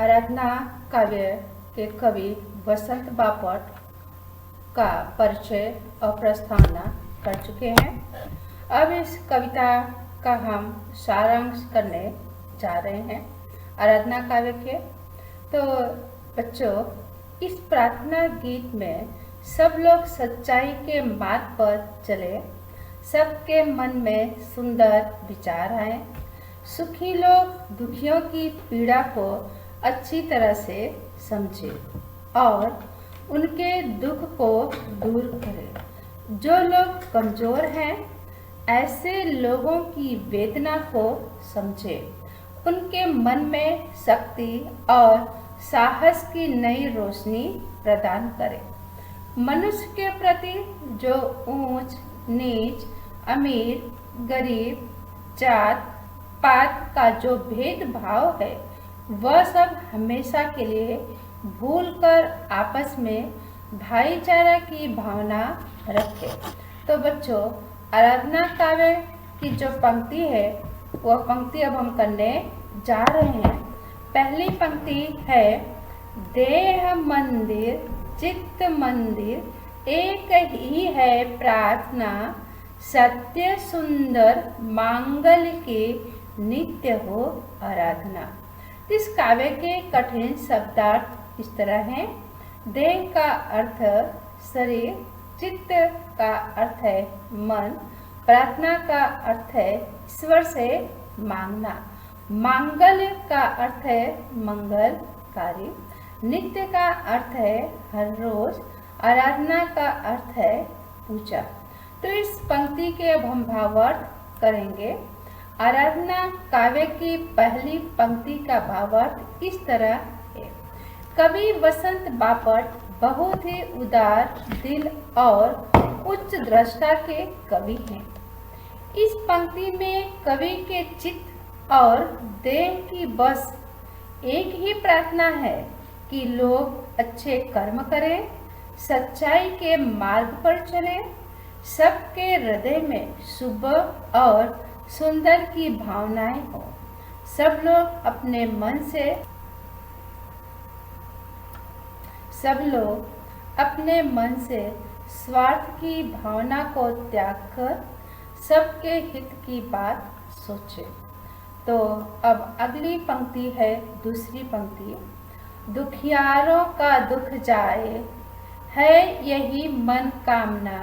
आराधना काव्य के कवि वसंत बापट का परिचय और प्रस्तावना कर चुके हैं। अब इस कविता का हम सारांश करने जा रहे हैं आराधना काव्य के। तो बच्चों, इस प्रार्थना गीत में सब लोग सच्चाई के मार्ग पर चले, सबके मन में सुंदर विचार आए, सुखी लोग दुखियों की पीड़ा को अच्छी तरह से समझे और उनके दुख को दूर करे। जो लोग कमजोर हैं ऐसे लोगों की वेदना को समझे, उनके मन में शक्ति और साहस की नई रोशनी प्रदान करे। मनुष्य के प्रति जो ऊंच नीच, अमीर गरीब, जात पात का जो भेदभाव है वह सब हमेशा के लिए भूलकर आपस में भाईचारा की भावना रखे। तो बच्चों, आराधना काव्य की जो पंक्ति है वह पंक्ति अब हम करने जा रहे हैं। पहली पंक्ति है, देह मंदिर चित्त मंदिर एक ही है प्रार्थना, सत्य सुंदर मांगल्य के नित्य हो आराधना। इस काव्य के कठिन शब्दार्थ इस तरह हैं। देह का अर्थ शरीर, चित्त का अर्थ है मन, प्रार्थना का अर्थ है ईश्वर से मांगना, मांगल्य का अर्थ है मंगल कार्य, नित्य का अर्थ है हर रोज, आराधना का अर्थ है पूजा। तो इस पंक्ति के अब हम भावार्थ करेंगे। आराधना काव्य की पहली पंक्ति का भावार्थ इस तरह है। कवि वसंत बापट बहुत ही उदार दिल और उच्च दृष्टा के कवि हैं। इस पंक्ति में कवि के चित्त और देह की बस एक ही प्रार्थना है कि लोग अच्छे कर्म करें, सच्चाई के मार्ग पर चलें, सबके हृदय में शुभ और सुंदर की भावनाएं हो, सब लोग अपने मन से स्वार्थ की भावना को त्याग कर सबके हित की बात सोचे। तो अब अगली पंक्ति है दूसरी पंक्ति, दुखियारों का दुख जाए है यही मन कामना,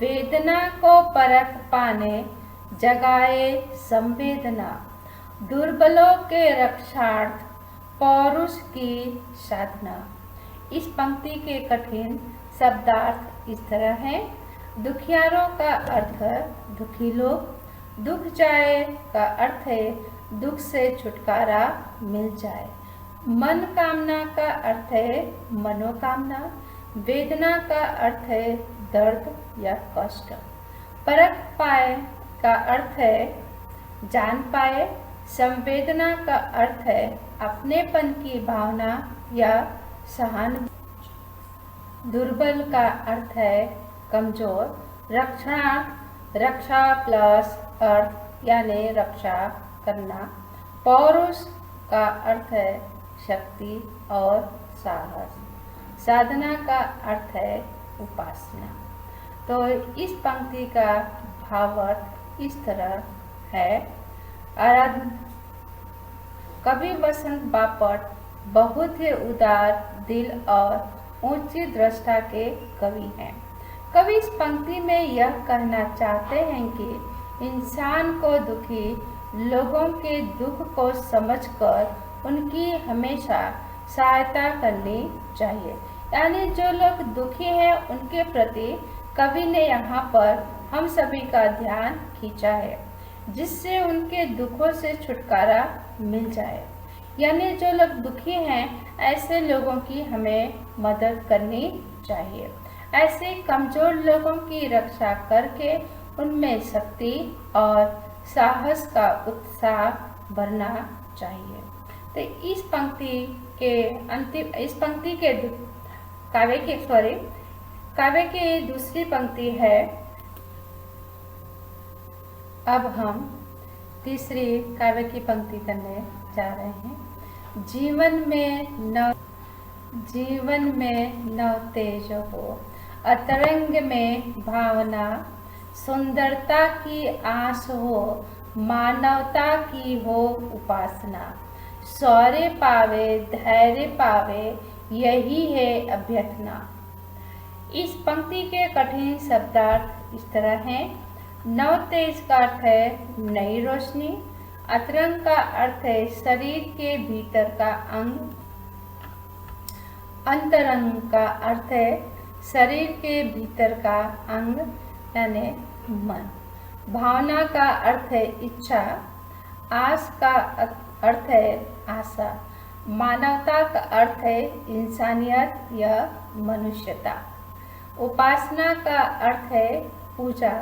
वेदना को परख पाने जगाए संवेदना, दुर्बलों के रक्षार्थ पौरुष की साधना। इस पंक्ति के कठिन शब्दार्थ इस तरह हैं। दुखियारों का अर्थ दुखी लोग, दुख जाए का अर्थ है दुख से छुटकारा मिल जाए, मन कामना का अर्थ है मनोकामना, वेदना का अर्थ है दर्द या कष्ट, परख पाए का अर्थ है जान पाए, संवेदना का अर्थ है अपनेपन की भावना या सहानुभूति, दुर्बल का अर्थ है कमजोर, रक्षा प्लस अर्थ यानी रक्षा करना, पौरुष का अर्थ है शक्ति और साहस, साधना का अर्थ है उपासना। तो इस पंक्ति का भावार्थ इस तरह है। कवि वसंत बापट बहुत ही उदार दिल और ऊंची दृष्टा के कवि हैं। कवि इस पंक्ति में यह कहना चाहते हैं कि इंसान को दुखी लोगों के दुख को समझकर उनकी हमेशा सहायता करनी चाहिए। यानी जो लोग दुखी हैं उनके प्रति कवि ने यहाँ पर हम सभी का ध्यान खींचा है, जिससे उनके दुखों से छुटकारा मिल जाए। यानी जो लोग दुखी हैं ऐसे लोगों की हमें मदद करनी चाहिए, ऐसे कमजोर लोगों की रक्षा करके उनमें शक्ति और साहस का उत्साह भरना चाहिए। तो इस पंक्ति के काव्य की दूसरी पंक्ति है। अब हम तीसरी काव्य की पंक्ति करने जा रहे हैं। जीवन में नव तेज हो, अतरंग में भावना, सुंदरता की आस हो, मानवता की हो उपासना। शौर्य पावे, धैर्य पावे, यही है अभ्यर्थना। इस पंक्ति के कठिन शब्दार्थ इस तरह हैं। नव तेज का अर्थ है नई रोशनी, अतरंग का अर्थ है शरीर के भीतर का अंग, अंतरंग का अर्थ है शरीर के भीतर का अंग यानी मन, भावना का अर्थ है इच्छा, आस का अर्थ है आशा, मानवता का अर्थ है इंसानियत या मनुष्यता, उपासना का अर्थ है पूजा,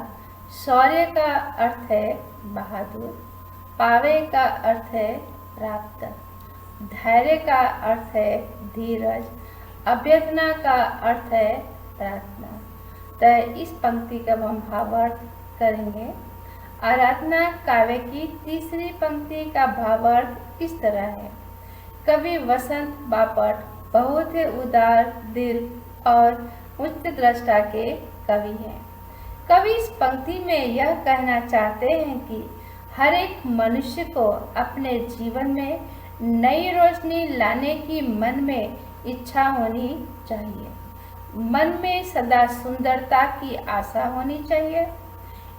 शौर्य का अर्थ है बहादुर, पावे का अर्थ है प्राप्त, धैर्य का अर्थ है धीरज, अभ्यर्थना का अर्थ है प्रार्थना। तो इस पंक्ति का हम भावार्थ करेंगे। आराधना काव्य की तीसरी पंक्ति का भावार्थ इस तरह है। कवि वसंत बापट बहुत ही उदार, दीर्घ और उच्च दृष्टा के कवि हैं। कवि इस पंक्ति में यह कहना चाहते हैं कि हर एक मनुष्य को अपने जीवन में नई रोशनी लाने की मन में इच्छा होनी चाहिए, मन में सदा सुंदरता की आशा होनी चाहिए,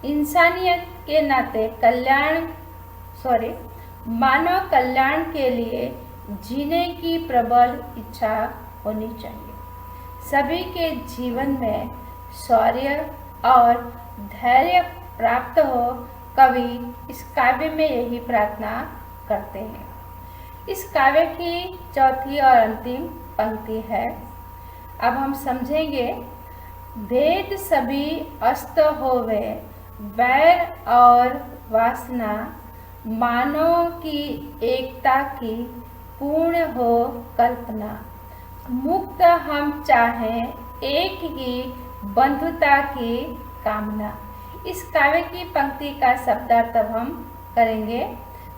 इंसानियत के नाते मानव कल्याण के लिए जीने की प्रबल इच्छा होनी चाहिए। सभी के जीवन में शौर्य और धैर्य प्राप्त हो, कवि इस काव्य में यही प्रार्थना करते हैं। इस काव्य की चौथी और अंतिम पंक्ति है। अब हम समझेंगे। भेद सभी अस्त होवे, वैर और वासना, मानव की एकता की पूर्ण हो कल्पना, मुक्त हम चाहें एक ही बंधुता की कामना। इस काव्य की पंक्ति का शब्दार्थ अब हम करेंगे।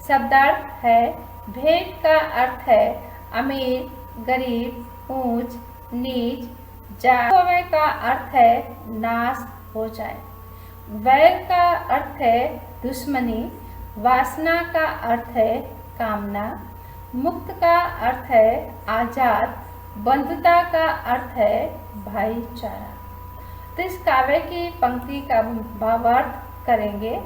शब्दार्थ है भेद का अर्थ है अमीर, गरीब, ऊंच, नीच, जात। होवे का अर्थ है नाश हो जाए। वैर का अर्थ है दुश्मनी। वासना का अर्थ है कामना। मुक्त का अर्थ है आजाद। बंधुता का अर्थ है भाईचारा। तो इस काव्य की पंक्ति का भावार्थ करेंगे।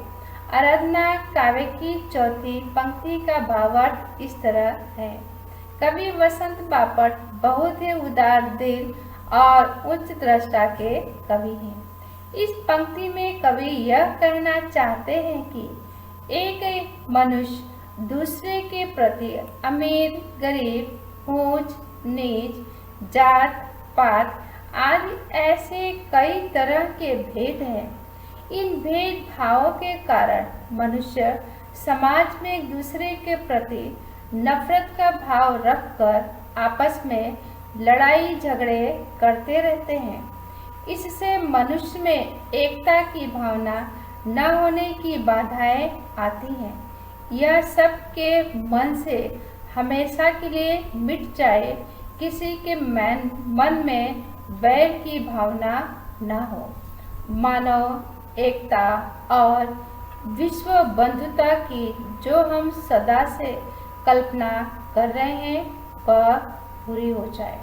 आराधना काव्य की चौथी पंक्ति का भावार्थ इस तरह है। कवि वसंत बापट बहुत ही उदार दिल और उच्च दृष्टा के कवि हैं। इस पंक्ति में कवि यह कहना चाहते हैं कि एक मनुष्य दूसरे के प्रति अमीर, गरीब, ऊंच, नीच, जात, पात आदि ऐसे कई तरह के भेद हैं। इन भेद भावों के कारण मनुष्य समाज में एक दूसरे के प्रति नफरत का भाव रखकर आपस में लड़ाई झगड़े करते रहते हैं। इससे मनुष्य में एकता की भावना न होने की बाधाएं आती हैं। यह सबके मन से हमेशा के लिए मिट जाए, किसी के मन में वैर की भावना न हो। मानव एकता और विश्व बंधुता की जो हम सदा से कल्पना कर रहे हैं वह पूरी हो जाए।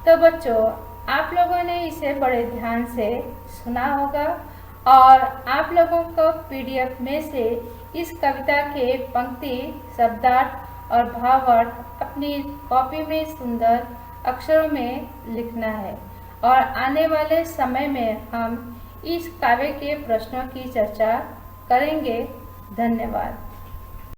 तो बच्चों, आप लोगों ने इसे बड़े ध्यान से सुना होगा और आप लोगों को पीडीएफ में से इस कविता के पंक्ति, शब्दार्थ और भावार्थ अपनी कॉपी में सुंदर अक्षरों में लिखना है और आने वाले समय में हम इस काव्य के प्रश्नों की चर्चा करेंगे। धन्यवाद।